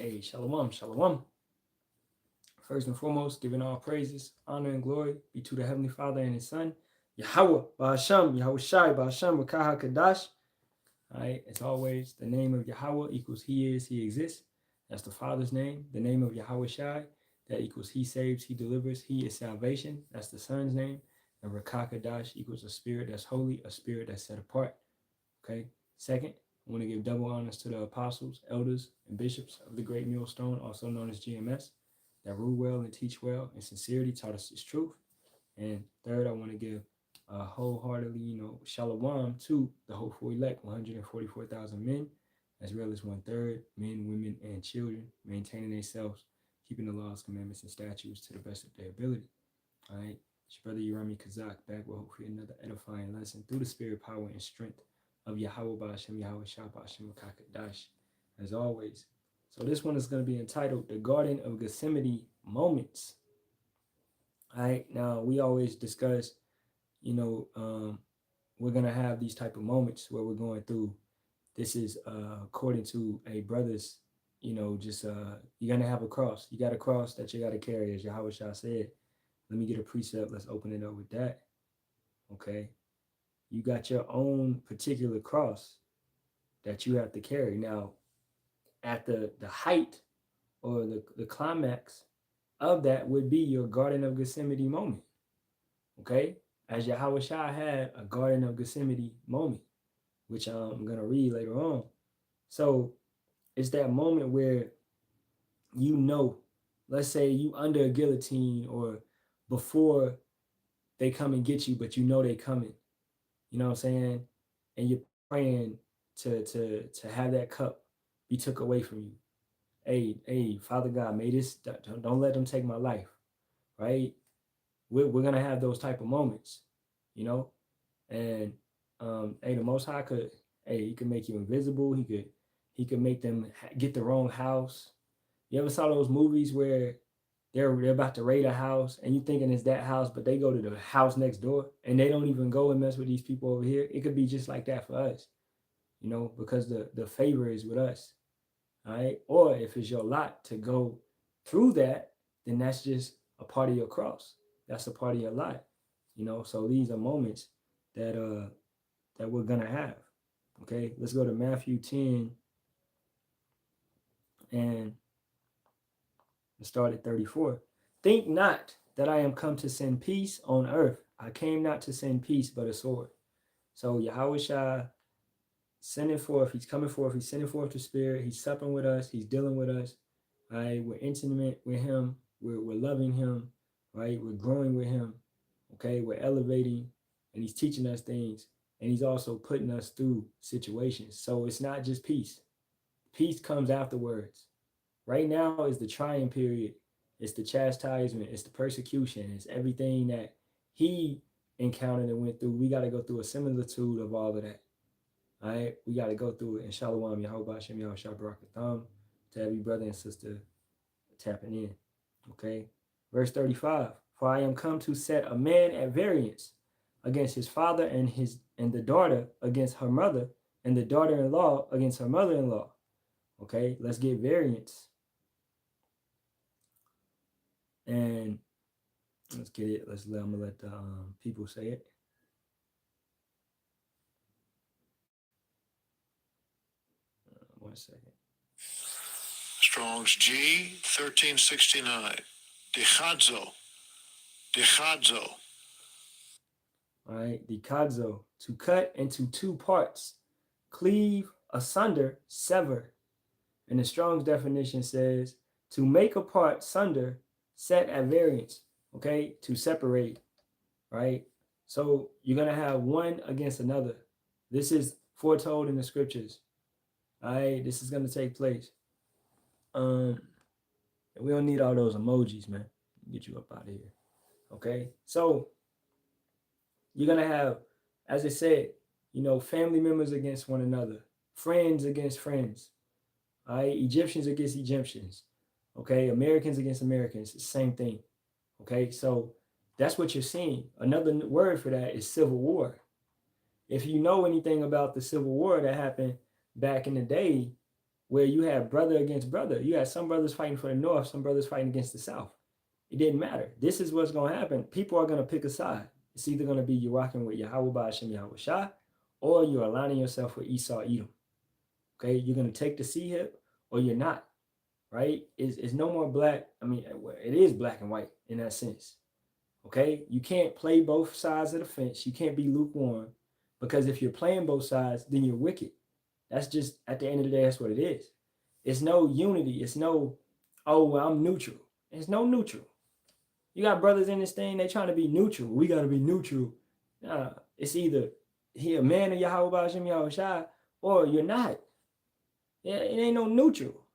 Hey, Shalawam, Shalawam. First and foremost, giving all praises, honor, and glory be to the Heavenly Father and His Son, Yahawah, Bahasham, Yahawashi, Bahasham, Rakaha Kadash. All right, as always, the name of Yahawah equals He is, He exists. That's the Father's name. The name of Yahawashi, that equals He saves, He delivers, He is salvation. That's the Son's name. And Rakaha Kadash equals a spirit that's holy, a spirit that's set apart. Okay. Second, I want to give double honors to the apostles, elders, and bishops of the Great Millstone, also known as GMS, that rule well and teach well and sincerity taught us His truth. And third, I want to give wholeheartedly, Shalawam to the hopeful elect, 144,000 men, as well as 1/3 men, women, and children, maintaining themselves, keeping the laws, commandments, and statutes to the best of their ability. All right. It's your brother Yerami Kazak back with hopefully another edifying lesson through the spirit, power, and strength of Yahawah, Bahasham, Yahawashi, Bahasham, Kakadash, as always. So this one is going to be entitled The Garden of Gethsemane Moments. All right. Now, we always discuss, we're going to have these type of moments where we're going through. This is according to a brother's, you're going to have a cross. You got a cross that you got to carry, as Yahawashi said. Let me get a precept. Let's open it up with that. Okay. You got your own particular cross that you have to carry. Now, at the height or the climax of that would be your Garden of Gethsemane moment. Okay? As Yahawashi had a Garden of Gethsemane moment, which I'm going to read later on. So it's that moment where let's say you under a guillotine or before they come and get you, but they coming. You know what I'm saying? And you're praying to have that cup be took away from you. Hey, Father God, may this don't let them take my life, right? We're gonna have those type of moments, and the Most High he could make you invisible. He could make them get the wrong house. You ever saw those movies where they're about to raid a house and you thinking it's that house, but they go to the house next door and they don't even go and mess with these people over here? It could be just like that for us, because the favor is with us. All right. Or if it's your lot to go through that, then that's just a part of your cross. That's a part of your lot. So these are moments that we're gonna have. Okay, let's go to Matthew 10 and let's start at 34. Think not that I am come to send peace on earth. I came not to send peace, but a sword. So Yahawashi sending forth, he's coming forth, he's sending forth the Spirit, he's supping with us, he's dealing with us. Right? We're intimate with him, we're loving him, right? We're growing with him. Okay, we're elevating, and he's teaching us things, and he's also putting us through situations. So it's not just peace. Peace comes afterwards. Right now is the trying period. It's the chastisement. It's the persecution. It's everything that he encountered and went through. We got to go through a similitude of all of that. All right? We got to go through it. And Shalawam, Yahawah, Shem, Yahawashi, Barak, Ahtham, to every brother and sister tapping in. Okay? Verse 35. For I am come to set a man at variance against his father and the daughter against her mother, and the daughter-in-law against her mother-in-law. Okay, let's get variance. And let's get it. I'm gonna let the people say it. 1 second. Strong's G 1369. Dichadzo. All right, dikadzo, to cut into two parts, cleave, asunder, sever. And the Strong's definition says to make apart, sunder, set at variance. Okay, to separate. Right. So you're gonna have one against another. This is foretold in the scriptures. All right, this is gonna take place. We don't need all those emojis, man. Get you up out of here. Okay, so you're gonna have, as I said, family members against one another, friends against friends, all right, Egyptians against Egyptians, okay, Americans against Americans, same thing. Okay, so that's what you're seeing. Another word for that is civil war. If you know anything about the civil war that happened back in the day, where you had brother against brother. You had some brothers fighting for the North, some brothers fighting against the South. It didn't matter. This is what's going to happen. People are going to pick a side. It's either going to be you're rocking with Yahawah, Bahasham, Yahawashi, or you're aligning yourself with Esau, Edom. Okay, you're going to take the C hip or you're not, right? It's no more black. I mean, it is black and white in that sense. Okay, you can't play both sides of the fence. You can't be lukewarm, because if you're playing both sides, then you're wicked. That's just, at the end of the day, that's what it is. It's no unity. It's no, oh, well, I'm neutral. There's no neutral. You got brothers in this thing, they trying to be neutral. We got to be neutral. It's either he a man of Yahawah, Bahasham, Yahawashi, or you're not. Yeah, it ain't no neutral.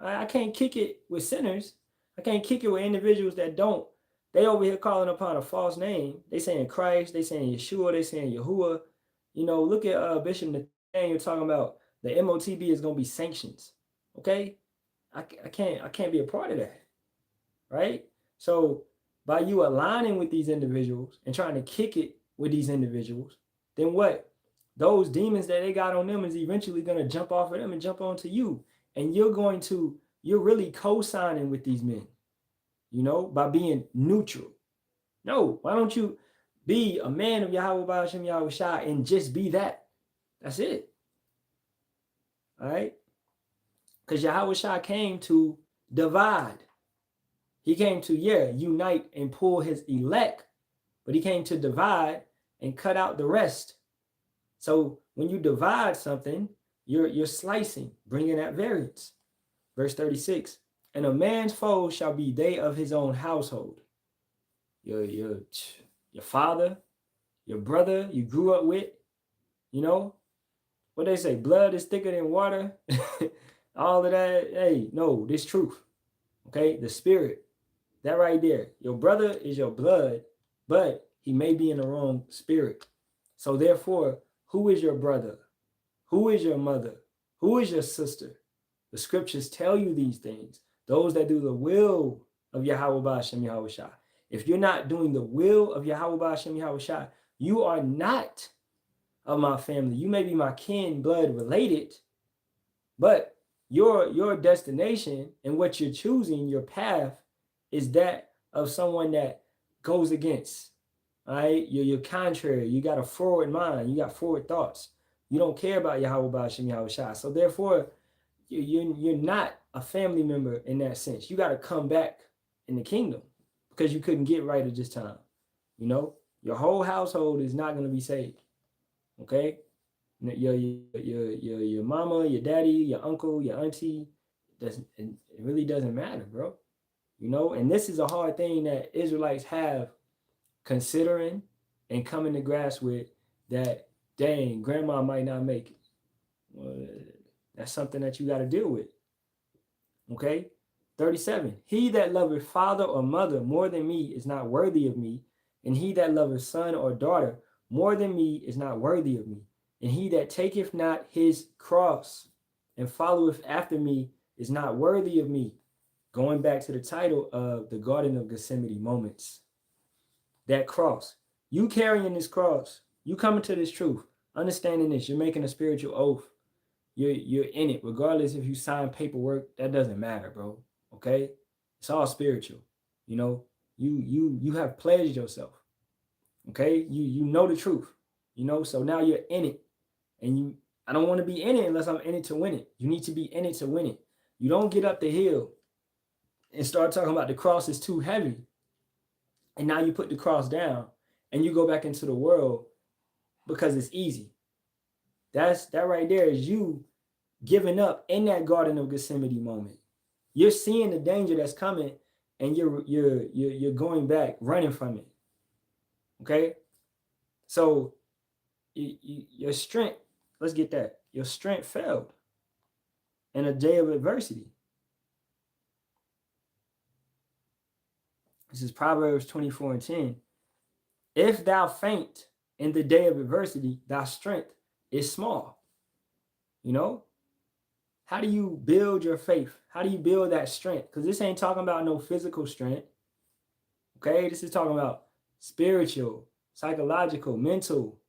I can't kick it with sinners. I can't kick it with individuals that don't. They over here calling upon a false name. They saying Christ. They saying Yeshua. They saying Yahuwah. You know, look at Bishop Nathaniel talking about the MOTB is going to be sanctions. Okay? I can't be a part of that. Right? So by you aligning with these individuals and trying to kick it with these individuals, then what? Those demons that they got on them is eventually going to jump off of them and jump onto you. And you're really co-signing with these men, you know, by being neutral. No, why don't you be a man of Yahawah, Bahasham, Yahawashi, and just be that? That's it. All right? Because Yahawashi came to divide. He came to, unite and pull his elect, but he came to divide and cut out the rest. So when you divide something, you're slicing, bringing that variance. Verse 36, and a man's foes shall be they of his own household. Your father, your brother you grew up with, you know, what they say, blood is thicker than water. All of that. Hey, no, this truth. Okay, the spirit, that right there. Your brother is your blood, but he may be in the wrong spirit. So therefore, who is your brother? Who is your mother? Who is your sister? The scriptures tell you these things. Those that do the will of Yahawah, Bahasham, Yahawashi. If you're not doing the will of Yahawah, Bahasham, Yahawashi, you are not of my family. You may be my kin, blood related, but your destination and what you're choosing, your path, is that of someone that goes against. All right, you're contrary. You got a forward mind. You got forward thoughts. You don't care about Yahawah, Bahasham, Yahawashi. So therefore, you're not a family member in that sense. You got to come back in the kingdom because you couldn't get right at this time. You know, your whole household is not going to be saved. Okay, your mama, your daddy, your uncle, your auntie, it really doesn't matter, bro. You know, and this is a hard thing that Israelites have considering and coming to grasp with, that dang, grandma might not make it. Well, that's something that you got to deal with. Okay, 37. He that loveth father or mother more than me is not worthy of me, and he that loveth son or daughter more than me is not worthy of me. And he that taketh not his cross and followeth after me is not worthy of me. Going back to the title of the Garden of Gethsemane moments. That cross. You carrying this cross. You coming to this truth. Understanding this. You're making a spiritual oath. You're in it. Regardless if you sign paperwork, that doesn't matter, bro. Okay? It's all spiritual. You know, you have pledged yourself. Okay? You know the truth. You know, so now you're in it. And I don't want to be in it unless I'm in it to win it. You need to be in it to win it. You don't get up the hill and start talking about the cross is too heavy. And now you put the cross down and you go back into the world because it's easy. That right there is you giving up in that Garden of Gethsemane moment. You're seeing the danger that's coming and you're going back, running from it. Okay? So your strength, let's get that. Your strength failed in a day of adversity. This is Proverbs 24:10. If thou faint in the day of adversity, thy strength is small. You know? How do you build your faith? How do you build that strength? Because this ain't talking about no physical strength. Okay? This is talking about spiritual, psychological, mental.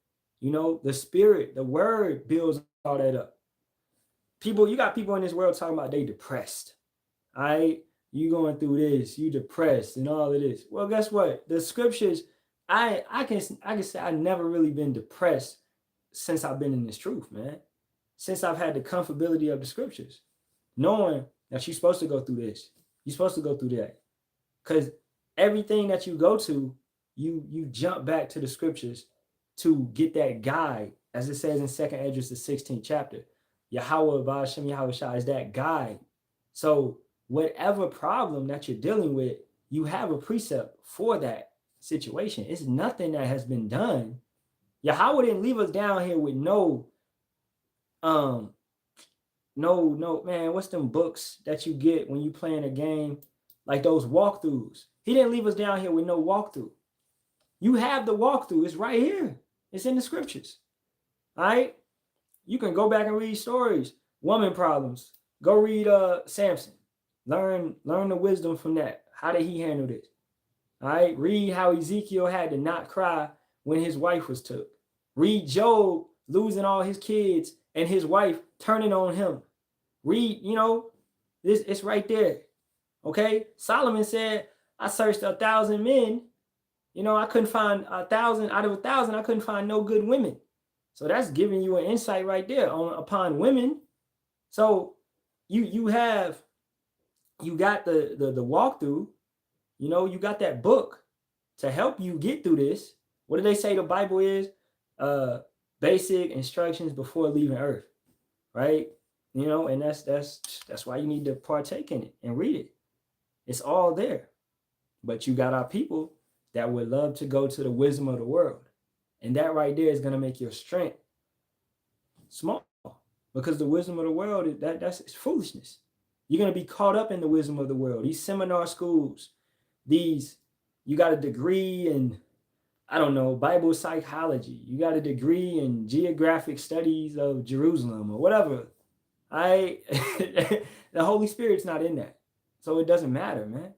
You know, the spirit, the word builds all that up. You got people in this world talking about they depressed. All right, you going through this, you depressed, and all of this. Well, guess what? The scriptures, I can say I never really been depressed since I've been in this truth, man. Since I've had the comfortability of the scriptures, knowing that you're supposed to go through this, you're supposed to go through that, because everything that you go to, you jump back to the scriptures to get that guide, as it says in 2nd Esdras, the 16th chapter. Yahawah, Bahasham, Yahawashi is that guide. So whatever problem that you're dealing with, you have a precept for that situation. It's nothing that has been done. Yahawah didn't leave us down here with no, man, what's them books that you get when you playing a game, like those walkthroughs? He didn't leave us down here with no walkthrough. You have the walkthrough. It's right here. It's in the scriptures. All right? You can go back and read stories. Woman problems. Go read Samson. Learn the wisdom from that. How did he handle this? All right? Read how Ezekiel had to not cry when his wife was took. Read Job losing all his kids and his wife turning on him. Read, it's right there. Okay? Solomon said, I searched 1,000 men. I couldn't find 1,000 out of 1,000. I couldn't find no good women. So that's giving you an insight right there upon women. So you got the walkthrough. You got that book to help you get through this. What do they say the Bible is? Basic instructions before leaving earth, right? And that's why you need to partake in it and read it. It's all there. But you got our people that would love to go to the wisdom of the world. And that right there is going to make your strength small, because the wisdom of the world, that's foolishness. You're going to be caught up in the wisdom of the world. These seminar schools, you got a degree in, I don't know, Bible psychology. You got a degree in geographic studies of Jerusalem or whatever. The Holy Spirit's not in that. So it doesn't matter, man.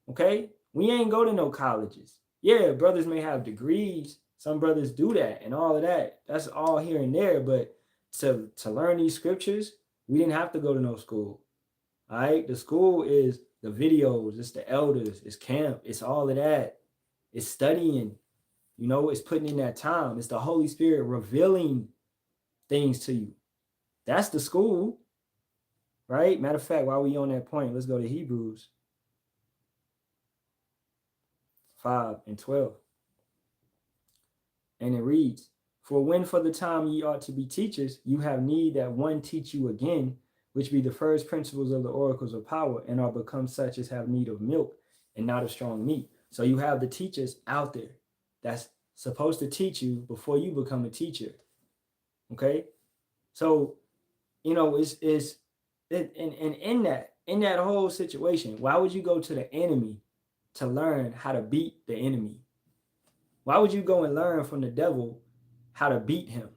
Okay? We ain't go to no colleges. Yeah, brothers may have degrees. Some brothers do that and all of that. That's all here and there. But to learn these scriptures, we didn't have to go to no school. All right? The school is the videos. It's the elders. It's camp. It's all of that. It's studying. It's putting in that time. It's the Holy Spirit revealing things to you. That's the school. Right? Matter of fact, while we on that point, let's go to Hebrews 5:12. And it reads, For when for the time ye ought to be teachers, you have need that one teach you again, which be the first principles of the oracles of power, and are become such as have need of milk and not of strong meat. So you have the teachers out there that's supposed to teach you before you become a teacher. Okay? So, it's in that whole situation, why would you go to the enemy to learn how to beat the enemy? Why would you go and learn from the devil how to beat him?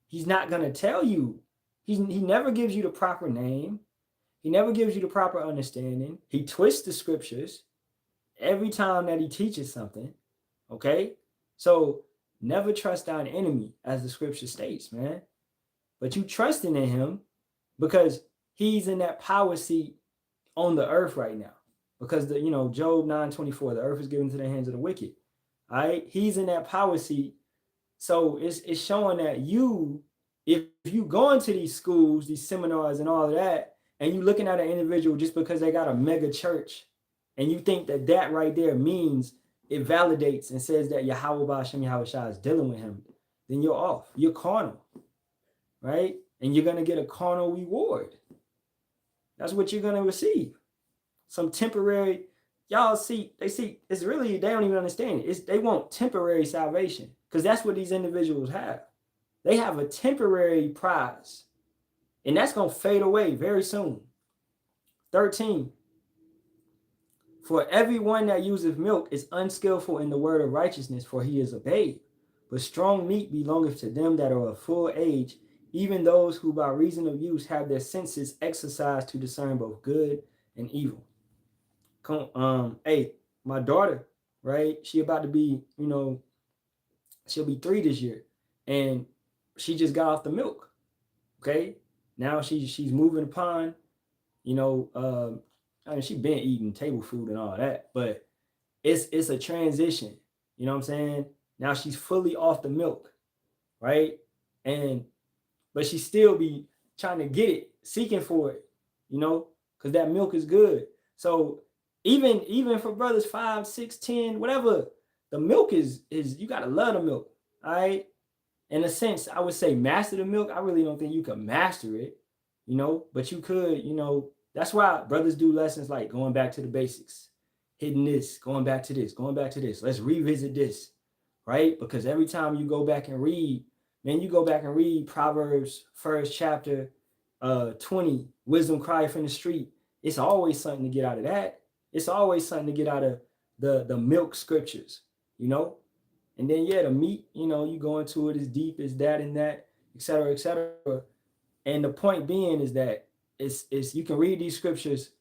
He's not going to tell you. He never gives you the proper name. He never gives you the proper understanding. He twists the scriptures every time that he teaches something. Okay? So never trust thine enemy, as the scripture states, man. But you trusting in him because he's in that power seat on the earth right now. Because Job 9:24, the earth is given to the hands of the wicked. All right, he's in that power seat. So it's showing that if you go into these schools, these seminars and all of that, and you looking at an individual just because they got a mega church, and you think that right there means it validates and says that Yahawah Bahasham Yahawashi is dealing with him, then you're off. You're carnal, right? And you're going to get a carnal reward. That's what you're going to receive. Some temporary, it's really, they don't even understand it. They want temporary salvation, because that's what these individuals have. They have a temporary prize, and that's going to fade away very soon. 13. For everyone that useth milk is unskillful in the word of righteousness, for he is a babe. But strong meat belongeth to them that are of full age, even those who by reason of use have their senses exercised to discern both good and evil. Hey, my daughter, right? She about to be, she'll be 3 this year, and she just got off the milk. Okay, Now she's moving upon, you know, I mean, she been eating table food and all that, but it's a transition. You know what I'm saying? Now she's fully off the milk, right? And but she still be trying to get it, seeking for it, you know, because that milk is good. So even for brothers 5, 6, 10, whatever, the milk is you gotta love the milk. All right. In a sense, I would say master the milk. I really don't think you can master it, you know, but you could, you know, that's why brothers do lessons like going back to the basics, hitting this, going back to this, going back to this. Let's revisit this, right? Because every time you go back and read, man, you go back and read Proverbs first chapter 20, wisdom cry from the street. It's always something to get out of that. It's always something to get out of the milk scriptures, you know? And then yeah, the meat, you know, you go into it as deep as that and that, et cetera, et cetera. And the point being is that it's you can read these scriptures.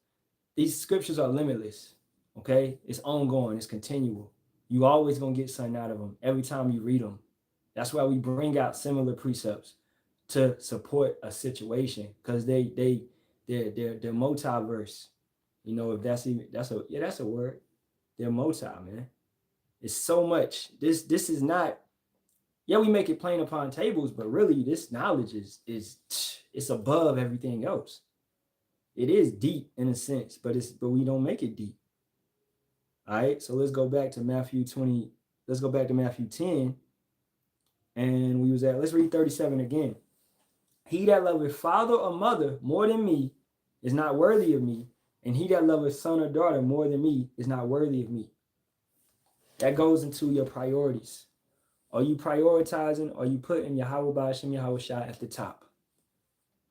These scriptures are limitless. Okay, it's ongoing. It's continual. You always gonna get something out of them every time you read them. That's why we bring out similar precepts to support a situation because they're multiverse. You know, if that's even that's a word. They're multi, man. It's so much. This is not. Yeah, we make it plain upon tables, but really, this knowledge is it's above everything else. It is deep in a sense, but we don't make it deep. All right, so let's go back to Matthew 20. Let's go back to Matthew 10, and we was at. Let's read 37 again. He that loveth father or mother more than me is not worthy of me, and he that loveth son or daughter more than me is not worthy of me. That goes into your priorities. Are you prioritizing? Are you putting Yahawah Bahasham Yahawashi at the top?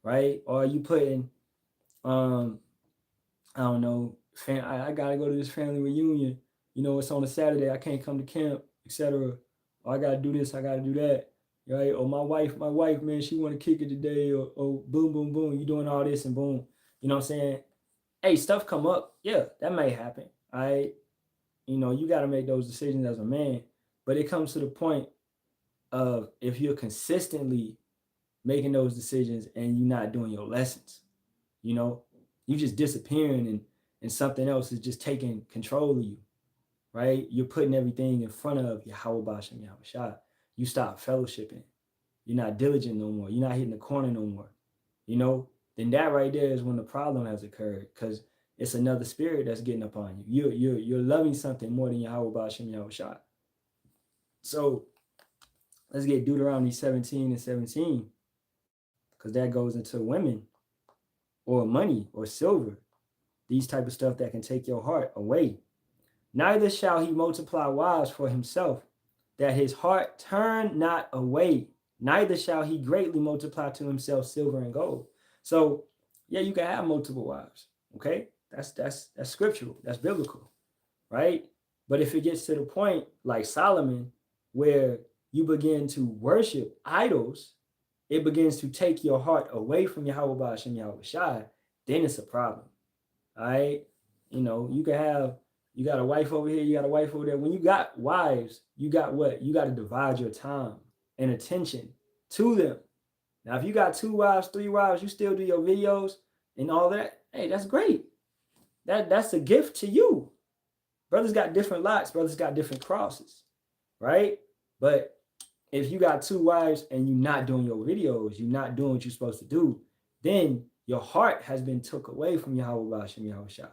Right? Or are you putting, I don't know, I gotta go to this family reunion. You know, it's on a Saturday. I can't come to camp, etc. Or I gotta do this. I gotta do that. Right? Or my wife, man, she want to kick it today. Or boom, boom, boom. You doing all this and boom. You know what I'm saying? Hey, stuff come up. Yeah, that may happen. All right. You know, you got to make those decisions as a man. But it comes to the point of if you're consistently making those decisions and you're not doing your lessons, you know, you just disappearing and something else is just taking control of you, right? You're putting everything in front of Yahawah Bahasham Yahawashi. You stop fellowshipping. You're not diligent no more. You're not hitting the corner no more, you know? Then that right there is when the problem has occurred because it's another spirit that's getting up on you. You're loving something more than Yahawah Bahasham Yahawashi. So let's get Deuteronomy 17 and 17 because that goes into women or money or silver, these type of stuff that can take your heart away. Neither shall he multiply wives for himself, that his heart turn not away. Neither shall he greatly multiply to himself silver and gold. So yeah, you can have multiple wives. Okay, that's scriptural. That's biblical, right? But if it gets to the point like Solomon, where you begin to worship idols, it begins to take your heart away from Yahawah Bahasham Yahawashi, then it's a problem. All right. You know, you got a wife over here, you got a wife over there. When you got wives, you got what? You got to divide your time and attention to them. Now, if you got 2 wives, 3 wives, you still do your videos and all that. Hey, that's great. That's a gift to you. Brothers got different lots, brothers got different crosses, right? But if you got 2 wives and you're not doing your videos, you're not doing what you're supposed to do, then your heart has been took away from Yahawah Bahasham Yahawashi.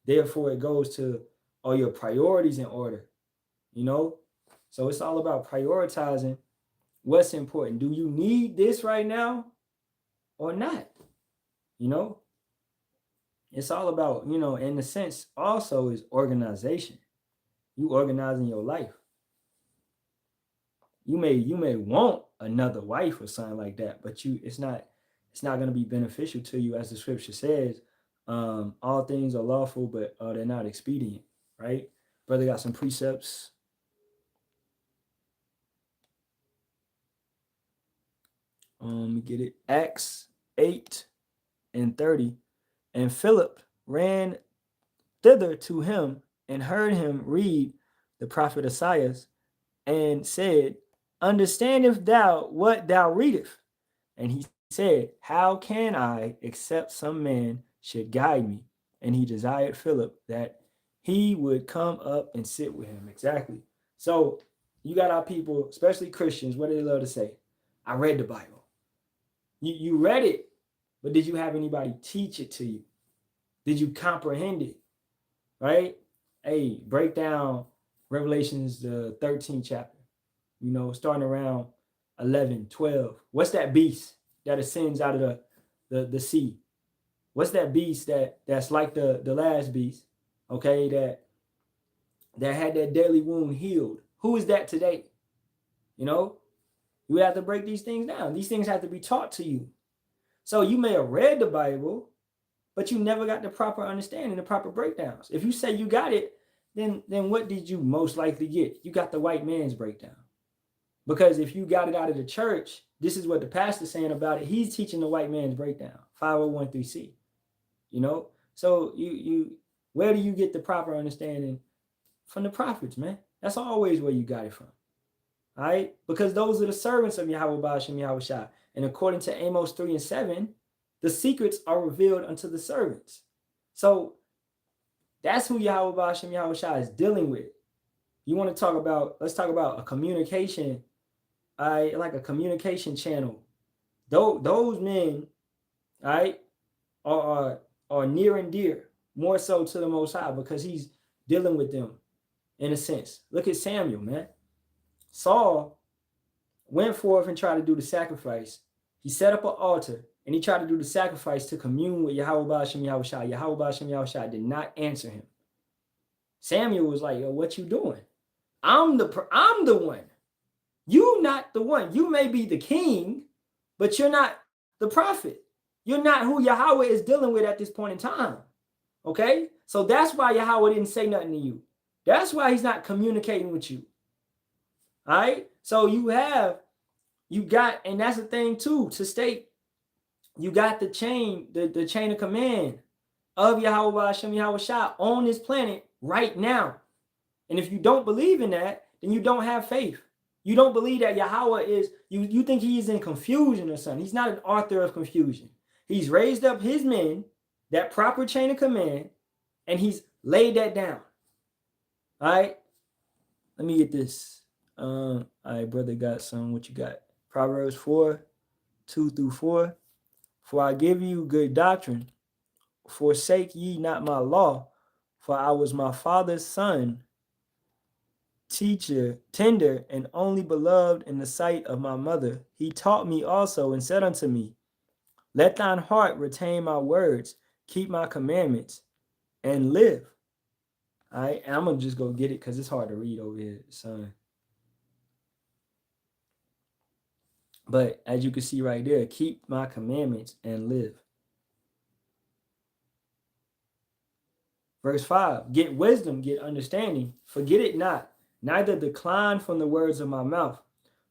Therefore, it goes to all your priorities in order, you know? So it's all about prioritizing what's important. Do you need this right now or not? You know? It's all about, you know, in a sense, also is organization. You organizing your life. You may want another wife or something like that, but it's not going to be beneficial to you, as the scripture says. All things are lawful, but they're not expedient, right? Brother got some precepts. We get it. Acts 8 and 30. And Philip ran thither to him and heard him read the prophet Isaiah and said, understandest thou what thou readest? And he said, how can I, except some man should guide me? And he desired Philip that he would come up and sit with him. Exactly. So you got our people, especially Christians, what do they love to say? I read the Bible. You read it, but did you have anybody teach it to you? Did you comprehend it? Right? Hey, break down Revelations, the 13th chapter, starting around 11, 12. What's that beast that ascends out of the sea? What's that beast that's like the last beast, okay, that had that deadly wound healed? Who is that today? You have to break these things down. These things have to be taught to you. So you may have read the Bible, but you never got the proper understanding, the proper breakdowns. If you say you got it, then what did you most likely get? You got the white man's breakdown. Because if you got it out of the church, this is what the pastor's saying about it. He's teaching the white man's breakdown, 5013C. So you where do you get the proper understanding? From the prophets, man. That's always where you got it from. All right? Because those are the servants of Yahawah, Bahasham, Yahawashi. And according to Amos 3:7, the secrets are revealed unto the servants. So that's who Yahawah, Bahasham, Yahawashi is dealing with. You want to talk about, let's talk about a communication, like a communication channel. Those men, all right, are near and dear, more so to the Most High, because he's dealing with them in a sense. Look at Samuel, man. Saul went forth and tried to do the sacrifice. He set up an altar and he tried to do the sacrifice to commune with Yahawah, Bahasham, Yahawashi. Yahawah, Bahasham, Yahawashi did not answer him. Samuel was like, yo, what you doing? I'm the one. You not the one. You may be the king, but you're not the prophet. You're not who Yahawah is dealing with at this point in time. Okay? So that's why Yahawah didn't say nothing to you. That's why he's not communicating with you. All right? So you got, and that's the thing too, to state, you got the chain of command of Yahawah, Bahasham, Yahawashi on this planet right now. And if you don't believe in that, then you don't have faith. You don't believe that Yahawah is, you think he is in confusion or something. He's not an author of confusion. He's raised up his men, that proper chain of command, and he's laid that down. All right? Let me get this. All right, brother, got some. What you got? Proverbs 4:2-4. For I give you good doctrine. Forsake ye not my law, for I was my father's son, teacher, tender, and only beloved in the sight of my mother. He taught me also and said unto me, let thine heart retain my words, keep my commandments, and live. All right, and I'm going to just go get it because it's hard to read over here, son. But as you can see right there, keep my commandments and live. Verse 5, get wisdom, get understanding, forget it not, neither decline from the words of my mouth.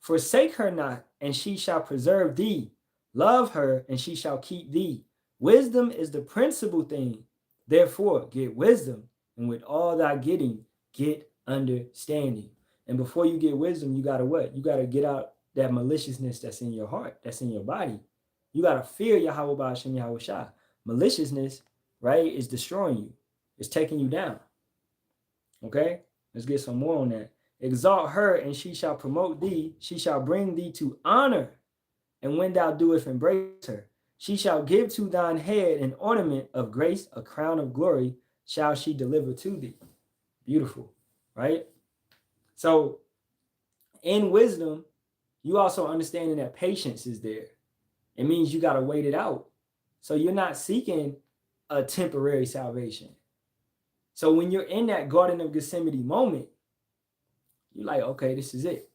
Forsake her not, and she shall preserve thee. Love her, and she shall keep thee. Wisdom is the principal thing. Therefore, get wisdom, and with all thy getting, get understanding. And before you get wisdom, you got to what? You got to get out that maliciousness that's in your heart, that's in your body. You got to fear Yahawah, Bahasham, Yahawashi. Maliciousness, right, is destroying you. It's taking you down. Okay? Let's get some more on that. Exalt her, and she shall promote thee. She shall bring thee to honor. And when thou doest embrace her, she shall give to thine head an ornament of grace, a crown of glory shall she deliver to thee. Beautiful, right? So in wisdom, you also understanding that patience is there. It means you got to wait it out. So you're not seeking a temporary salvation. So when you're in that Garden of Gethsemane moment, you're like, okay, this is it.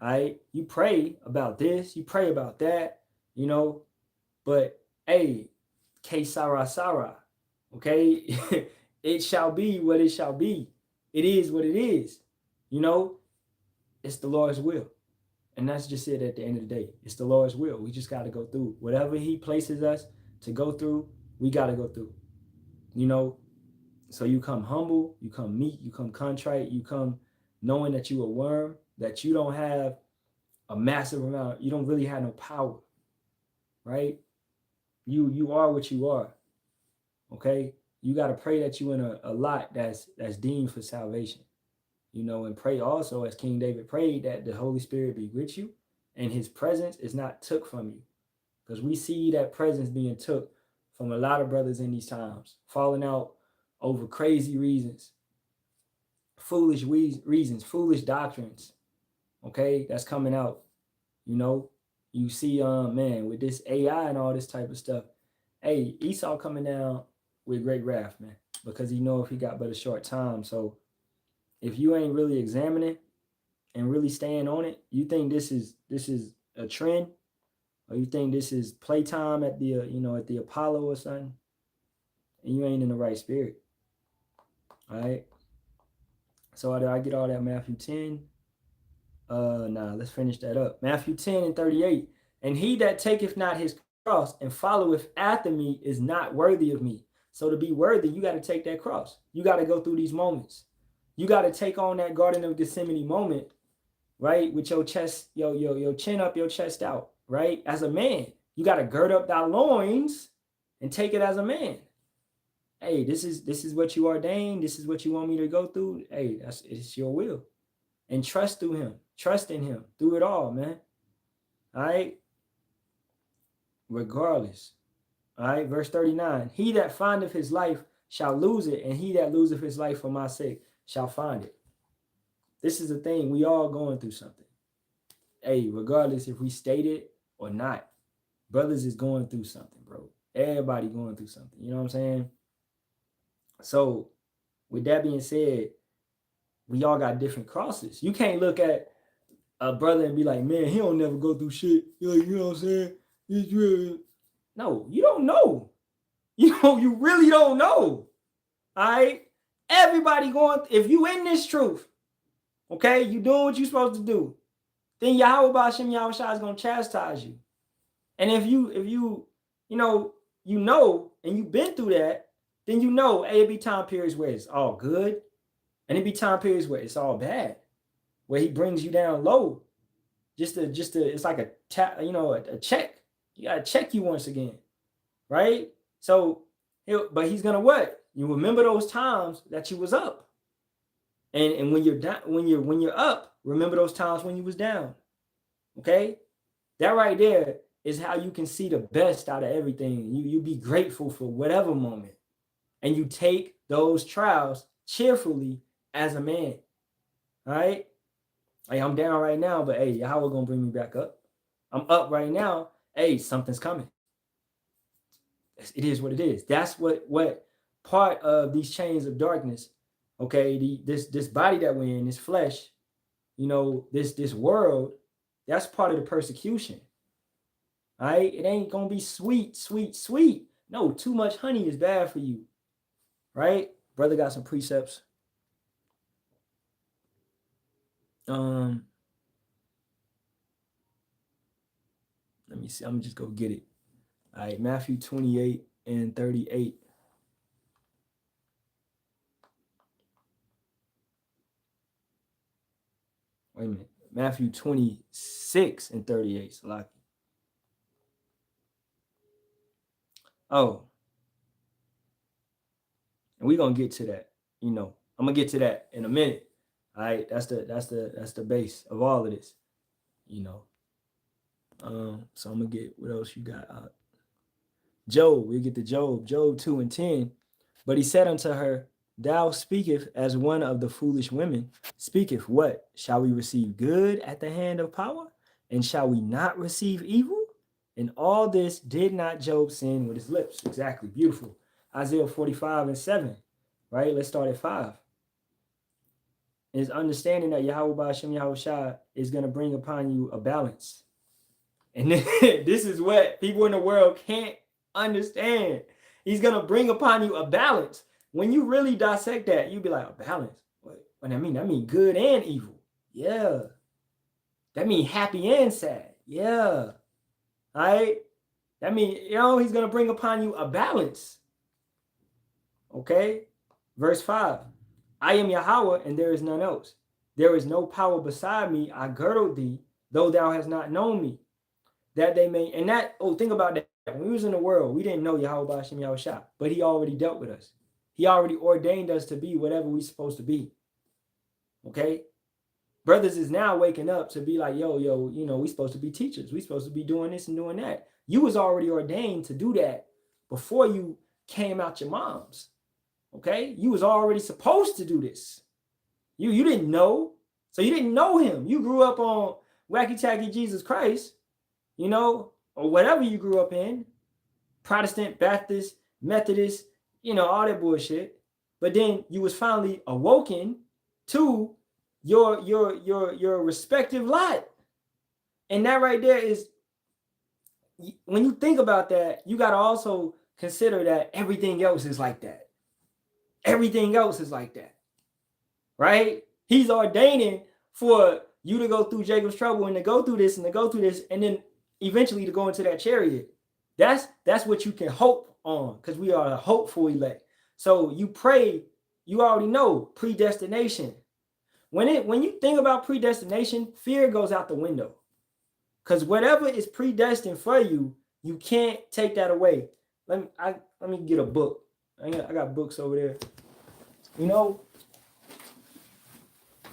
All right. You pray about this, you pray about that, but hey, que sara sara. Okay. It shall be what it shall be. It is what it is. It's the Lord's will. And that's just it at the end of the day. It's the Lord's will. We just got to go through. Whatever he places us to go through, we got to go through. So you come humble, you come meek, you come contrite, you come knowing that you a worm, that you don't have a massive amount, you don't really have no power. right? You are what you are. Okay? You got to pray that you in a lot that's deemed for salvation. You know, and pray also as King David prayed that the Holy Spirit be with you and his presence is not took from you. Because we see that presence being took from a lot of brothers in these times, falling out over crazy reasons, foolish reasons, foolish doctrines. Okay, that's coming out. You know, you see, man, with this AI and all this type of stuff. Hey, Esau coming down with great wrath, man, because he know if he got but a short time. So if you ain't really examining and really staying on it, you think this is a trend, or you think this is playtime at the at the Apollo or something, and you ain't in the right spirit. All right. So did I get all that Matthew 10? Nah, let's finish that up. Matthew 10 and 38. And he that taketh not his cross and followeth after me is not worthy of me. So to be worthy, you got to take that cross. You got to go through these moments. You got to take on that Garden of Gethsemane moment, right? With your chest, your chin up, your chest out, right? As a man, you got to gird up thy loins and take it as a man. Hey, this is what you ordained. This is what you want me to go through. Hey, it's your will. And trust through him. Trust in him through it all, man. All right. Regardless. All right. Verse 39. He that findeth his life shall lose it, and he that loseth his life for my sake shall find it. This is the thing. We all going through something. Hey, regardless if we state it or not, brothers is going through something, bro. Everybody going through something. You know what I'm saying? So, with that being said, we all got different crosses. You can't look at a brother and be like, man, he don't never go through shit. You know what I'm saying? It's real. No, you don't know. You really don't know. All right? Everybody going, if you in this truth, okay, you doing what you're supposed to do, then Yahawah Bahasham Yahawashi is going to chastise you. And if you know, and you've been through that, then you know, hey, it be time periods where it's all good, and it be time periods where it's all bad, where he brings you down low. Just to it's like a check. You gotta check you once again, right? So, but he's gonna what? You remember those times that you was up, and when you're down, when you're up, remember those times when you was down. Okay, that right there is how you can see the best out of everything. You be grateful for whatever moment, and you take those trials cheerfully as a man. All right. Hey, I'm down right now, but hey, Yahawah gonna bring me back up. I'm up right now. Hey, something's coming. It is what it is. That's what part of these chains of darkness. Okay, this body that we're in, this flesh, this world. That's part of the persecution. All right, it ain't gonna be sweet, sweet, sweet. No, too much honey is bad for you. Right, brother got some precepts. Let me see. I'm just go get it. All right, Matthew 28 and 38. Wait a minute. Matthew 26 and 38. Salaki. Oh. And we're gonna get to that. I'm gonna get to that in a minute. All right, that's the base of all of this. So I'm gonna get what else you got. Job, we get to Job 2 and 10. But he said unto her, thou speaketh as one of the foolish women. Speaketh what? Shall we receive good at the hand of power? And shall we not receive evil? And all this did not Job sin with his lips. Exactly. Beautiful. Isaiah 45 and 7. Right? Let's start at 5. Is understanding that Yahawah Bahasham Yahawashi is going to bring upon you a balance. And this is what people in the world can't understand. He's going to bring upon you a balance. When you really dissect that, you'll be like, a balance? What I mean? That mean good and evil. Yeah. That mean happy and sad. Yeah. All right? That mean, he's going to bring upon you a balance. Okay? Verse 5. I am Yahawah, and there is none else. There is no power beside me. I girdled thee, though thou hast not known me. that they may, and that, think about that. When we was in the world, we didn't know Yahawah Bahasham Yahawashi, but he already dealt with us. He already ordained us to be whatever we supposed to be. Okay? Brothers is now waking up to be like, yo, we supposed to be teachers. We supposed to be doing this and doing that. You was already ordained to do that before you came out your moms. Okay? You was already supposed to do this. You didn't know. So you didn't know him. You grew up on Wacky Tacky Jesus Christ, or whatever you grew up in. Protestant, Baptist, Methodist, all that bullshit. But then you was finally awoken to your respective lot. And that right there is, when you think about that, you got to also consider that everything else is like that. Everything else is like that. Right? He's ordaining for you to go through Jacob's trouble and to go through this and to go through this and then eventually to go into that chariot. That's what you can hope on, because we are a hopeful elect. So you pray, you already know predestination. When you think about predestination, fear goes out the window. Because whatever is predestined for you, you can't take that away. Let me get a book. I got books over there.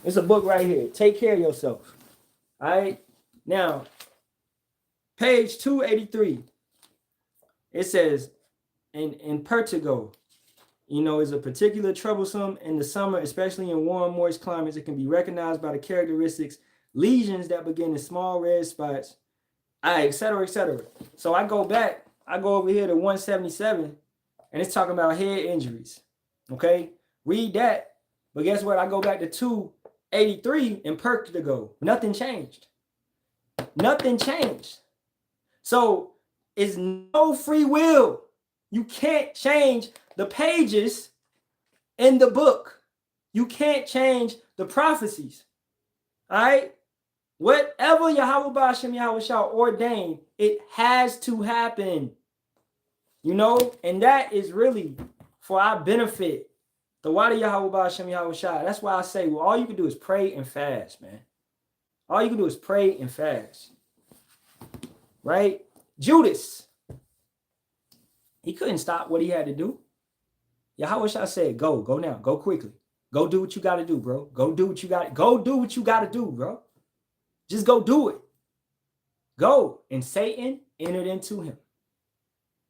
It's a book right here. Take care of yourself. All right. Now, page 283. It says, in Portugal, is a particular troublesome in the summer, especially in warm, moist climates. It can be recognized by the characteristics, lesions that begin in small red spots, et cetera, et cetera. So I go over here to 177, and it's talking about head injuries. Okay, read that. But guess what? I go back to 283 in Portugal. Nothing changed. Nothing changed. So it's no free will. You can't change the pages in the book. You can't change the prophecies. All right? Whatever Yahawah Bahasham Yahawashi ordained, it has to happen. And that is really for our benefit. The water Yahawah Bahasham Yahawashi. That's why I say, well, all you can do is pray and fast, man. All you can do is pray and fast. Right? Judas, he couldn't stop what he had to do. Yahawashi said, go now, go quickly. Go do what you got to do, bro. Go do what you got to do, bro. Just go do it. Go. And Satan entered into him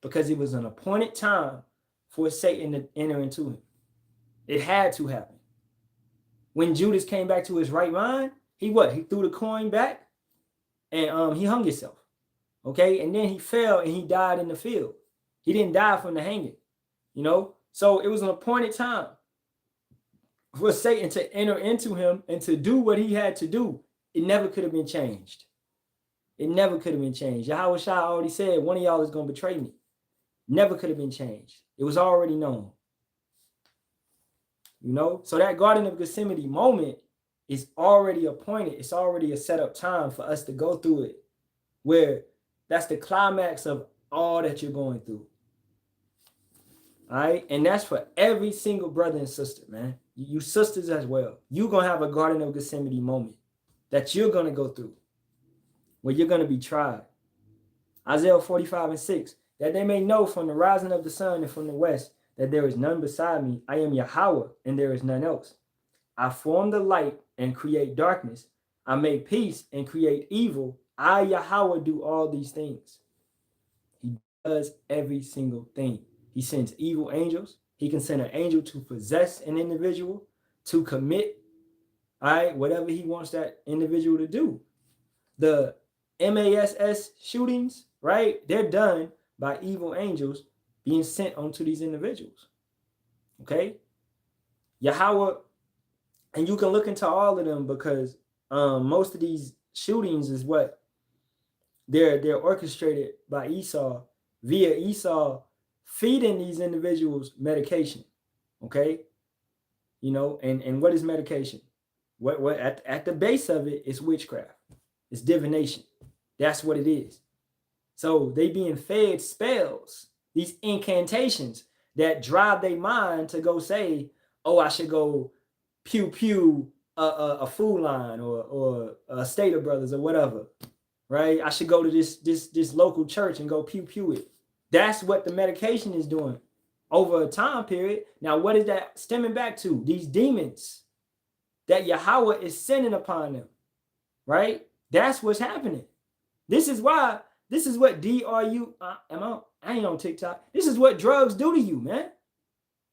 because it was an appointed time for Satan to enter into him. It had to happen. When Judas came back to his right mind, he threw the coin back and he hung himself. Okay, and then he fell and he died in the field. He didn't die from the hanging, So it was an appointed time for Satan to enter into him and to do what he had to do. It never could have been changed. It never could have been changed. Yahawashi already said, one of y'all is going to betray me. Never could have been changed. It was already known. So that Garden of Gethsemane moment is already appointed. It's already a set up time for us to go through it, where that's the climax of all that you're going through. All right. And that's for every single brother and sister, man. You sisters as well. You're going to have a Garden of Gethsemane moment that you're going to go through, where you're going to be tried. Isaiah 45:6, that they may know from the rising of the sun and from the west that there is none beside me. I am Yahawah, and there is none else. I form the light and create darkness. I make peace and create evil. I, Yahawah, do all these things. He does every single thing. He sends evil angels. He can send an angel to possess an individual, to commit, whatever he wants that individual to do. The MASS shootings, right? They're done by evil angels being sent onto these individuals. Okay? Yahawah, and you can look into all of them, because most of these shootings is what they're orchestrated by Esau, via Esau feeding these individuals medication. Okay? And what is medication? What at the base of it is witchcraft. It's divination. That's what it is. So they being fed spells, these incantations that drive their mind to go say, oh, I should go pew a Food Line or a Stater Brothers or whatever. right? I should go to this local church and go pew pew it. That's what the medication is doing over a time period. Now, what is that stemming back to? These demons that Yahawah is sending upon them, right? That's what's happening. This is what DRU, I ain't on TikTok. This is what drugs do to you, man.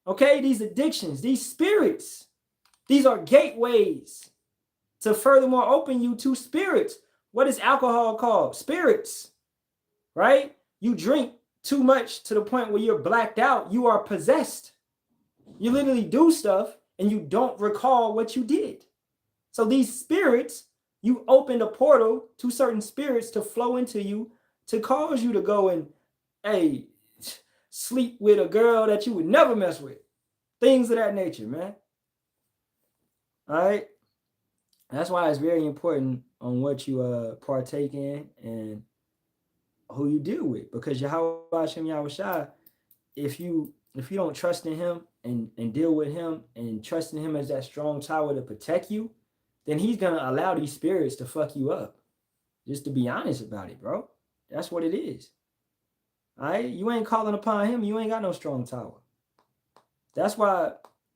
Okay, these addictions, these spirits, these are gateways to furthermore open you to spirits. What is alcohol called? Spirits, right? You drink too much to the point where you're blacked out. You are possessed. You literally do stuff and you don't recall what you did. So these spirits, you opened a portal to certain spirits to flow into you to cause you to go and, hey, sleep with a girl that you would never mess with. Things of that nature, man. All right. That's why it's very important on what you partake in and who you deal with. Because Yahawashi, if you don't trust in him and deal with him and trust in him as that strong tower to protect you, then he's gonna allow these spirits to fuck you up. Just to be honest about it, bro. That's what it is. All right, you ain't calling upon him. You ain't got no strong tower. That's why,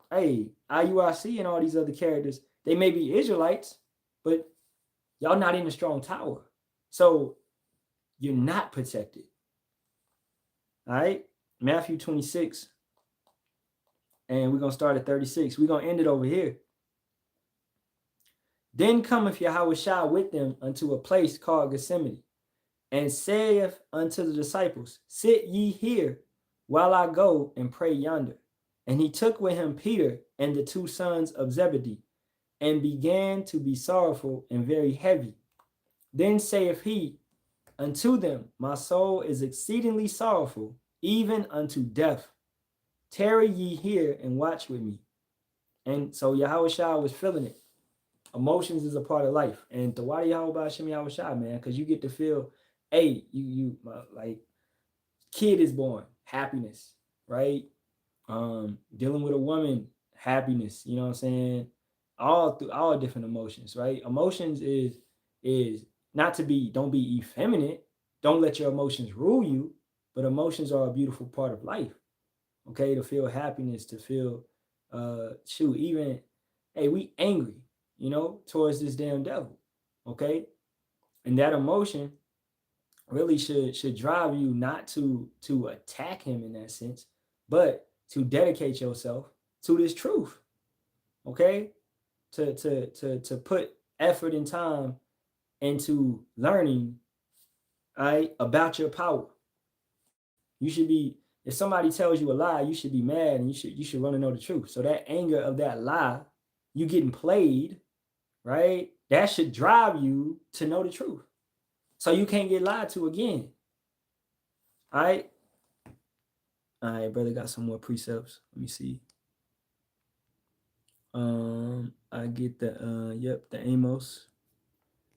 hey, IUIC and all these other characters, they may be Israelites, but y'all not in a strong tower. So you're not protected. All right, Matthew 26. And we're going to start at 36. We're going to end it over here. Then cometh Yahawashi with them unto a place called Gethsemane, and saith unto the disciples, sit ye here while I go and pray yonder. And he took with him Peter and the two sons of Zebedee, and began to be sorrowful and very heavy. Then saith he unto them, my soul is exceedingly sorrowful, even unto death. Tarry ye here and watch with me. And so Yahawashi was feeling it. Emotions is a part of life. And the why Yahawashi, man, because you get to feel, hey, you like, kid is born, happiness, right? Dealing with a woman, happiness, you know what I'm saying? All different emotions, right? Emotions is not to be, don't be effeminate. Don't let your emotions rule you, but emotions are a beautiful part of life. Okay, to feel happiness, to feel even, hey, we angry, towards this damn devil. Okay? And that emotion really should drive you not to attack him in that sense, but to dedicate yourself to this truth. Okay? To put effort and time into learning, right, about your power. You should be, if somebody tells you a lie, you should be mad and you should want to know the truth. So that anger of that lie, you getting played, right? That should drive you to know the truth. So you can't get lied to again. All right. All right, brother, got some more precepts. Let me see. I get the Amos.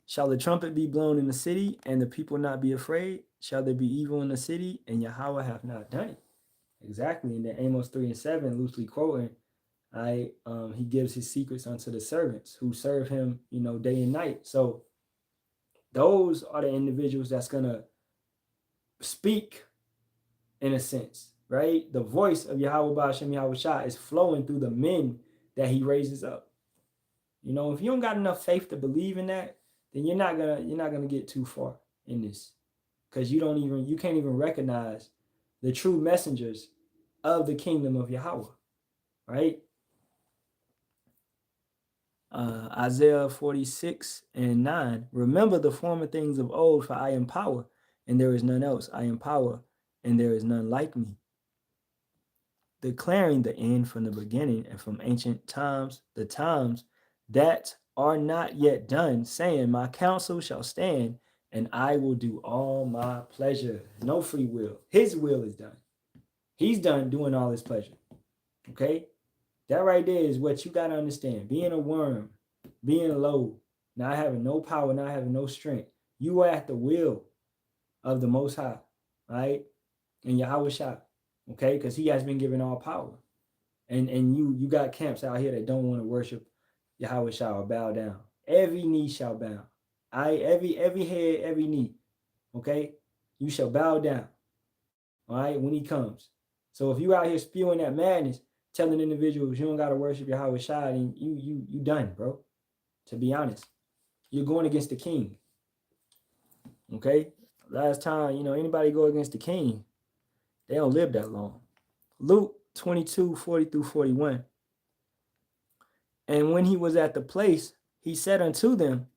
Shall the trumpet be blown in the city and the people not be afraid? Shall there be evil in the city and Yahawah have not done it? Exactly. In the Amos 3:7, loosely quoting, he gives his secrets unto the servants who serve him, day and night. So those are the individuals that's gonna speak, in a sense, right? The voice of Yahawah Bahasham Yahawashi is flowing through the men that he raises up. If you don't got enough faith to believe in that, then you're not gonna get too far in this, because you can't even recognize the true messengers of the kingdom of Yahawah, right? Isaiah 46:9. Remember the former things of old, for I am power, and there is none else. I am power, and there is none like me. Declaring the end from the beginning and from ancient times, the times that are not yet done, saying, my counsel shall stand, and I will do all my pleasure. No free will. His will is done. He's done doing all his pleasure. Okay? That right there is what you got to understand. Being a worm, being low, not having no power, not having no strength. You are at the will of the Most High, right? And Yahawashi, okay? Because he has been given all power. And you got camps out here that don't want to worship Yahawashi or bow down. Every knee shall bow. Every head, every knee. Okay? You shall bow down. All right, when he comes. So if you out here spewing that madness, telling individuals you don't gotta worship Yahawashi, then you done, bro. To be honest. You're going against the king. Okay? Last time, anybody go against the king, they don't live that long. Luke 22:40-41. And when he was at the place, he said unto them,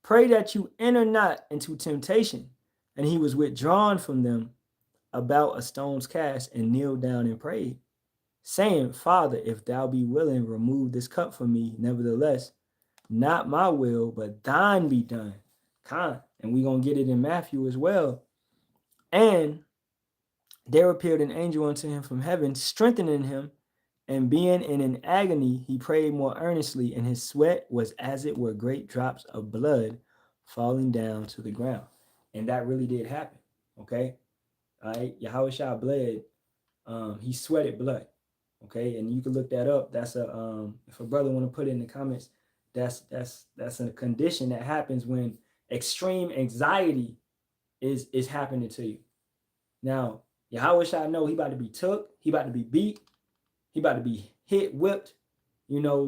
pray that you enter not into temptation. And he was withdrawn from them about a stone's cast and kneeled down and prayed, saying, Father, if thou be willing, remove this cup from me. Nevertheless, not my will, but thine be done. And we're going to get it in Matthew as well. And there appeared an angel unto him from heaven, strengthening him. And being in an agony, he prayed more earnestly, and his sweat was as it were great drops of blood falling down to the ground. And that really did happen. Okay. All right. Yahawashi bled. He sweated blood. Okay. And you can look that up. That's if a brother want to put it in the comments, that's a condition that happens when extreme anxiety is happening to you. Now, Yahawashi know he about to be took, he about to be beat, he about to be hit, whipped,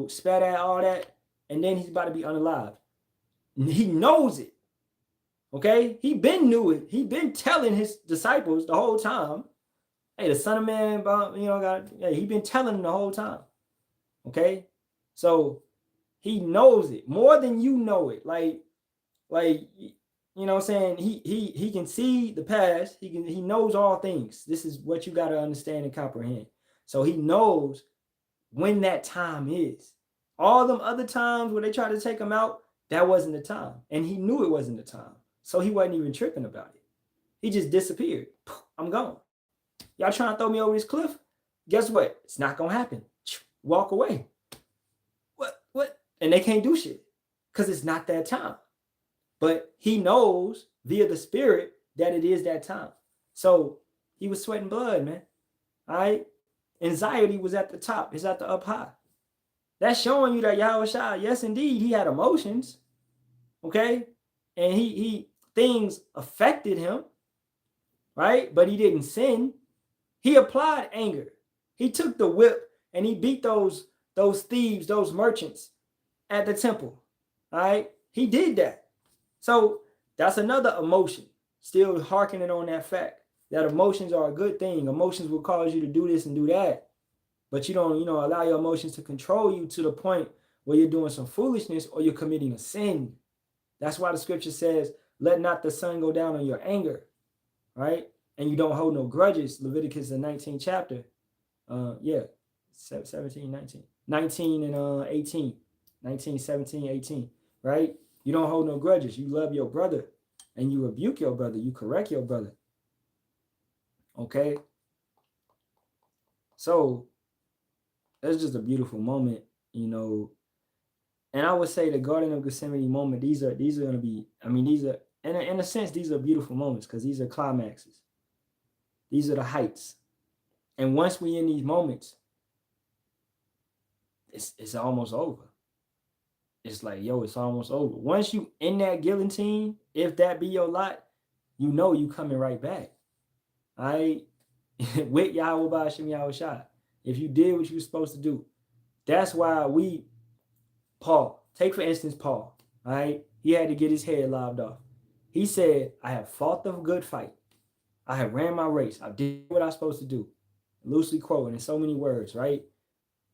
spat at, all that, and then he's about to be unalived. He knows it. Okay? He been knew it. He been telling his disciples the whole time. Hey, the Son of Man, he been telling them the whole time. Okay? So he knows it more than you know it. Like, what I'm saying? He can see the past. He knows all things. This is what you got to understand and comprehend. So he knows when that time is. All them other times where they try to take him out, that wasn't the time. And he knew it wasn't the time. So he wasn't even tripping about it. He just disappeared. I'm gone. Y'all trying to throw me over this cliff? Guess what? It's not going to happen. Walk away. What? And they can't do shit because it's not that time. But he knows via the spirit that it is that time. So he was sweating blood, man. All right? Anxiety was at the top. It's at the up high. That's showing you that Yahawashi, yes, indeed, he had emotions. Okay? And he things affected him, right? But he didn't sin. He applied anger. He took the whip and he beat those thieves, those merchants at the temple. All right? He did that. So that's another emotion. Still hearkening on that fact that emotions are a good thing. Emotions will cause you to do this and do that. But you don't, allow your emotions to control you to the point where you're doing some foolishness or you're committing a sin. That's why the scripture says, let not the sun go down on your anger, right? And you don't hold no grudges. Leviticus, the 19th chapter. 17, 19. 19 and 18. 19, 17, 18, right? You don't hold no grudges. You love your brother and you rebuke your brother. You correct your brother. Okay? So, that's just a beautiful moment, And I would say the Garden of Gethsemane moment, these are going to be, these are, in a sense, these are beautiful moments because these are climaxes. These are the heights. And once we in these moments, it's almost over. It's like, it's almost over. Once you in that guillotine, if that be your lot, you coming right back. All right? With Yahawah, Bahasham, Yahawashi. If you did what you were supposed to do. That's why Paul, take for instance Paul, all right? He had to get his head lobbed off. He said, I have fought the good fight. I have ran my race. I did what I was supposed to do. Loosely quoting in so many words, right?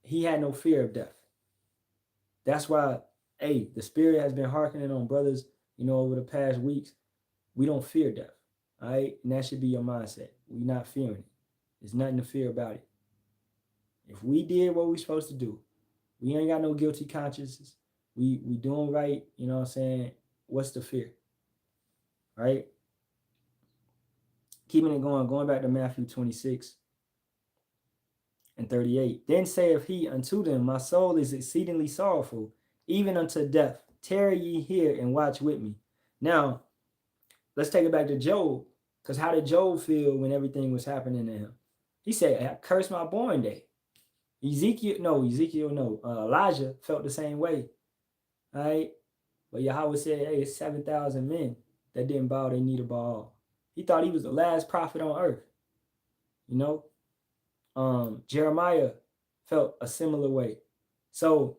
He had no fear of death. That's why, the spirit has been hearkening on brothers, over the past weeks. We don't fear death, all right? And that should be your mindset. We're not fearing it. There's nothing to fear about it. If we did what we're supposed to do, we ain't got no guilty consciences. We doing right, What's the fear? Right? Keeping it going back to Matthew 26 and 38. Then saith he unto them, my soul is exceedingly sorrowful, even unto death. Tarry ye here and watch with me. Now, let's take it back to Job. Because how did Job feel when everything was happening to him? He said, I cursed my born day. Elijah felt the same way. All right. But Yahawah said, hey, it's 7,000 men that didn't bow their knee to Baal. He thought he was the last prophet on earth. You know, Jeremiah felt a similar way. So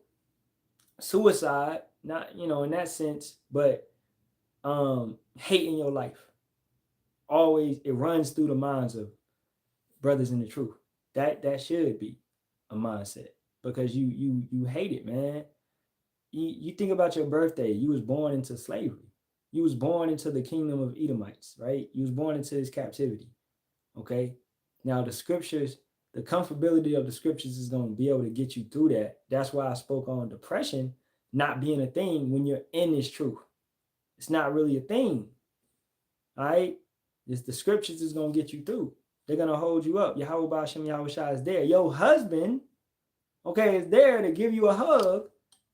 suicide, not, you know, in that sense, but hating your life. Always, it runs through the minds of brothers in the truth. That should be a mindset, because you hate it, man. You think about your birthday. You was born into slavery. You was born into the kingdom of Edomites, right? You was born into this captivity. Okay. Now the scriptures, the comfortability of the scriptures is going to be able to get you through that. That's why I spoke on depression not being a thing when you're in this truth. It's not really a thing. All right. It's the scriptures is going to get you through. They're going to hold you up. Yahawah Bahasham Yahawashi is there. Your husband, okay, is there to give you a hug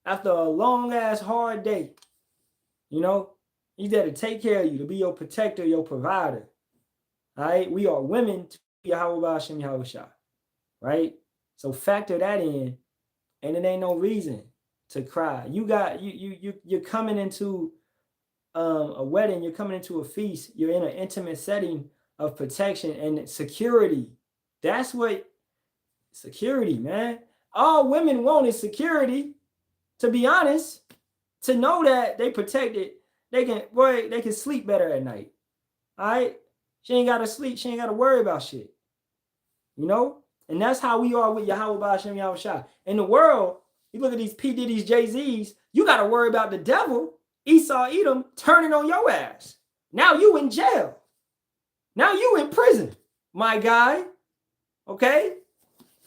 after a long ass hard day. You know, he's there to take care of you, to be your protector, your provider. All right. We are women to Yahawah Bahasham Yahawashi. Right. So factor that in, and it ain't no reason to cry. You're coming into a wedding, you're coming into a feast, you're in an intimate setting of protection and security. That's what security, man. All women want is security, to be honest, to know that they protected. They can sleep better at night. All right. She ain't got to sleep. She ain't got to worry about shit. You know? And that's how we are with Yahawah Bahasham Yahawashi. In the world, you look at these P. Diddy's, Jay-Z's, you got to worry about the devil, Esau, Edom, turning on your ass. Now you in jail. Now you in prison, my guy. Okay?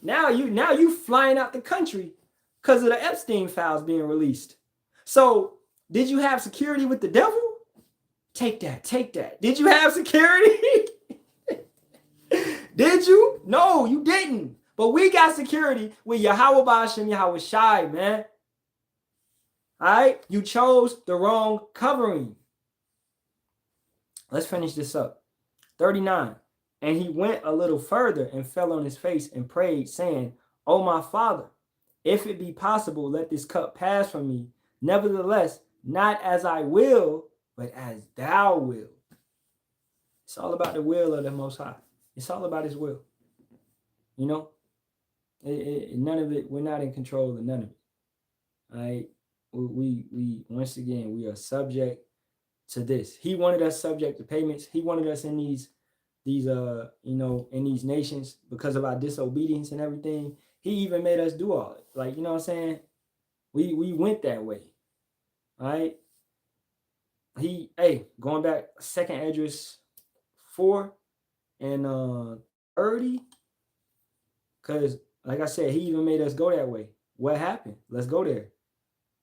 Now you flying out the country because of the Epstein files being released. So did you have security with the devil? Take that. Did you have security? Did you? No, you didn't. But we got security with Yahawah Bahasham Yahawashi, man. All right? You chose the wrong covering. Let's finish this up. 39. And he went a little further and fell on his face and prayed, saying, O my Father, if it be possible, let this cup pass from me. Nevertheless, not as I will, but as thou wilt. It's all about the will of the Most High. It's all about his will. You know? None of it, we're not in control of none of it. All right? We once again, we are subject to this. He wanted us subject to payments. He wanted us in these you know, in these nations because of our disobedience and everything. He even made us do all it. Like, you know what I'm saying? We went that way. All right. Going back, 2nd Esdras 4 and 30. Because, like I said, he even made us go that way. What happened? Let's go there.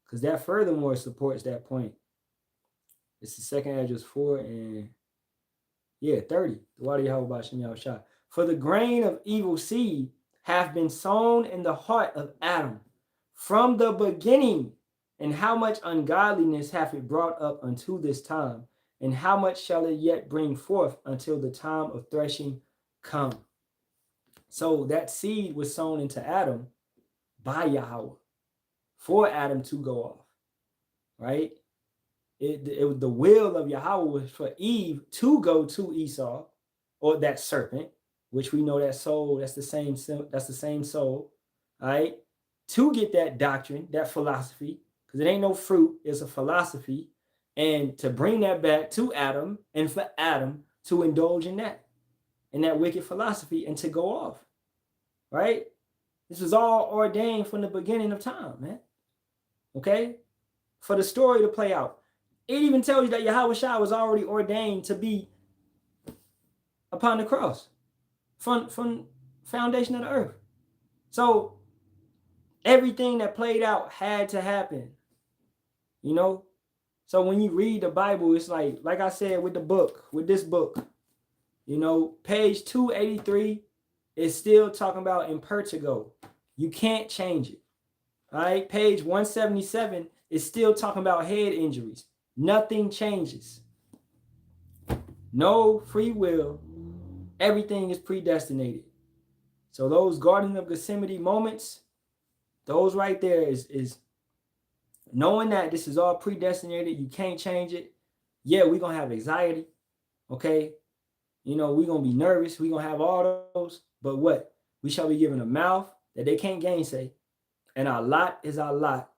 Because that furthermore supports that point. It's the 2nd Esdras 4 and 30. For the grain of evil seed hath been sown in the heart of Adam from the beginning, and how much ungodliness hath it brought up unto this time, and how much shall it yet bring forth until the time of threshing come. So that seed was sown into Adam by Yahawah for Adam to go off, right? It was the will of Yahawah was for Eve to go to Esau, or that serpent, which we know that soul, that's the same soul, all right? To get that doctrine, that philosophy, because it ain't no fruit, it's a philosophy, and to bring that back to Adam, and for Adam to indulge in that wicked philosophy, and to go off, right? This was all ordained from the beginning of time, man. Okay? For the story to play out. It even tells you that Yahawashi was already ordained to be upon the cross from foundation of the earth. So everything that played out had to happen, you know? So when you read the Bible, it's like I said with this book, you know, page 283 is still talking about impertigo. You can't change it. All right. Page 177 is still talking about head injuries. Nothing changes. No free will. Everything is predestinated. So those Garden of Gethsemane moments, those right there is knowing that this is all predestinated, you can't change it. Yeah, we're going to have anxiety, okay? We're going to be nervous. We're going to have all those. But what? We shall be given a mouth that they can't gainsay. And our lot is our lot.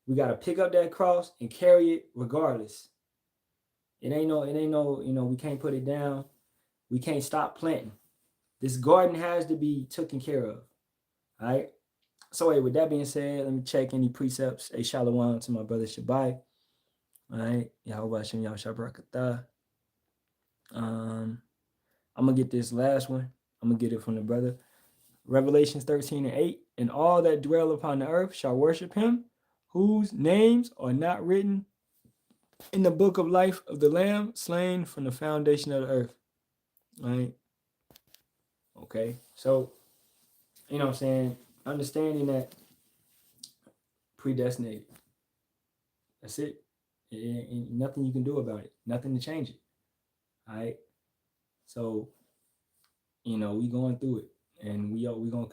We got to pick up that cross and carry it regardless. It ain't no, we can't put it down. We can't stop planting. This garden has to be taken care of. All right. So, with that being said, let me check any precepts. A Shalawam to my brother Shabai. All right. Yahawashi, Yasharahla. I'm going to get this last one. I'm going to get it from the brother. Revelations 13:8. And all that dwell upon the earth shall worship him, whose names are not written in the book of life of the Lamb slain from the foundation of the earth. All right. Okay. So, what I'm saying? Understanding that predestinated. That's it. And nothing you can do about it. Nothing to change it. All right. So, we going through it, and we gonna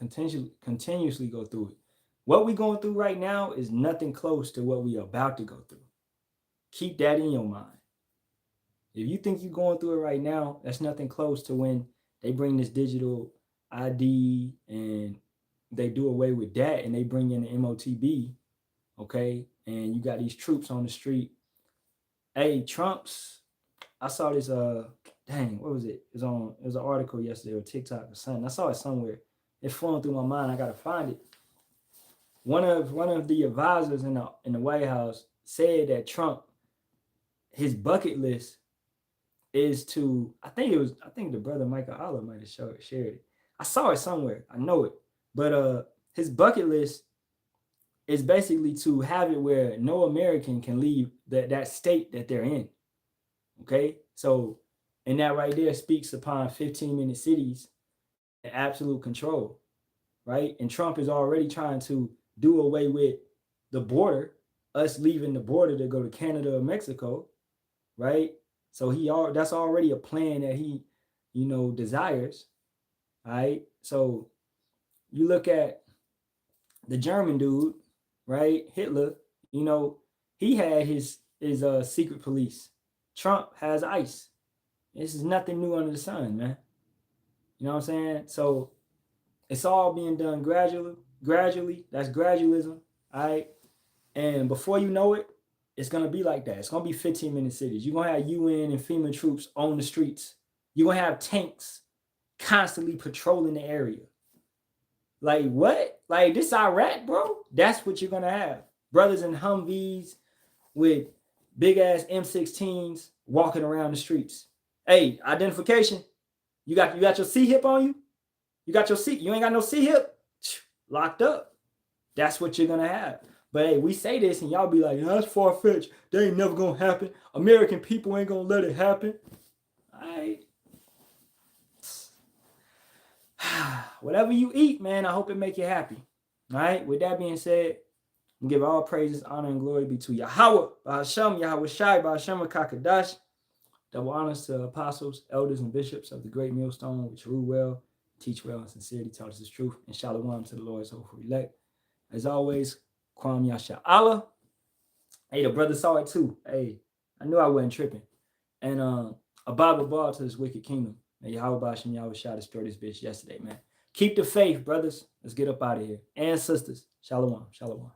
continuously go through it. What we going through right now is nothing close to what we are about to go through. Keep that in your mind. If you think you're going through it right now, that's nothing close to when they bring this digital ID and they do away with that and they bring in the MOTB, okay? And you got these troops on the street. Hey, I saw this, what was it? It was an article yesterday or TikTok or something. I saw it somewhere. It's flowing through my mind. I got to find it. One of the advisors in the White House said that Trump, his bucket list is to, I think the brother Michael Allah might have shared it. I saw it somewhere. I know it. But his bucket list is basically to have it where no American can leave that state that they're in. Okay? So, and that right there speaks upon 15-minute cities and absolute control, right? And Trump is already trying to do away with the border, us leaving the border to go to Canada or Mexico, right? So that's already a plan that he, desires, right? So you look at the German dude, right? Hitler, he had his secret police. Trump has ICE. This is nothing new under the sun, man. You know what I'm saying? So it's all being done gradually. That's gradualism, all right? And before you know it, it's going to be like that. It's going to be 15-minute cities. You're going to have UN and FEMA troops on the streets. You're going to have tanks constantly patrolling the area. Like, what? Like, this Iraq, bro? That's what you're going to have. Brothers in Humvees with big-ass M16s walking around the streets. Hey, identification. You got your C-hip on you? You got your C. You ain't got no C-hip? Locked up. That's what you're going to have. But hey, we say this and y'all be like, that's far-fetched. That ain't never going to happen. American people ain't going to let it happen. All right. Whatever you eat, man, I hope it make you happy. All right. With that being said, we give all praises, honor, and glory be to Yahawah, Bahasham, Yahawashi, Bahasham, Kakadash. Double honors to apostles, elders, and bishops of the great millstone, which rule well, teach well, and sincerity taught us the truth. And Shalawam to the Lord's hopeful elect. As always, Kwam Yasharahla. Hey, the brother saw it too. Hey, I knew I wasn't tripping. And a Bible ball to this wicked kingdom. And Yahawah Bahasham Yahawashi destroyed this bitch yesterday, man. Keep the faith, brothers. Let's get up out of here. And sisters. Shalawam. Shalawam.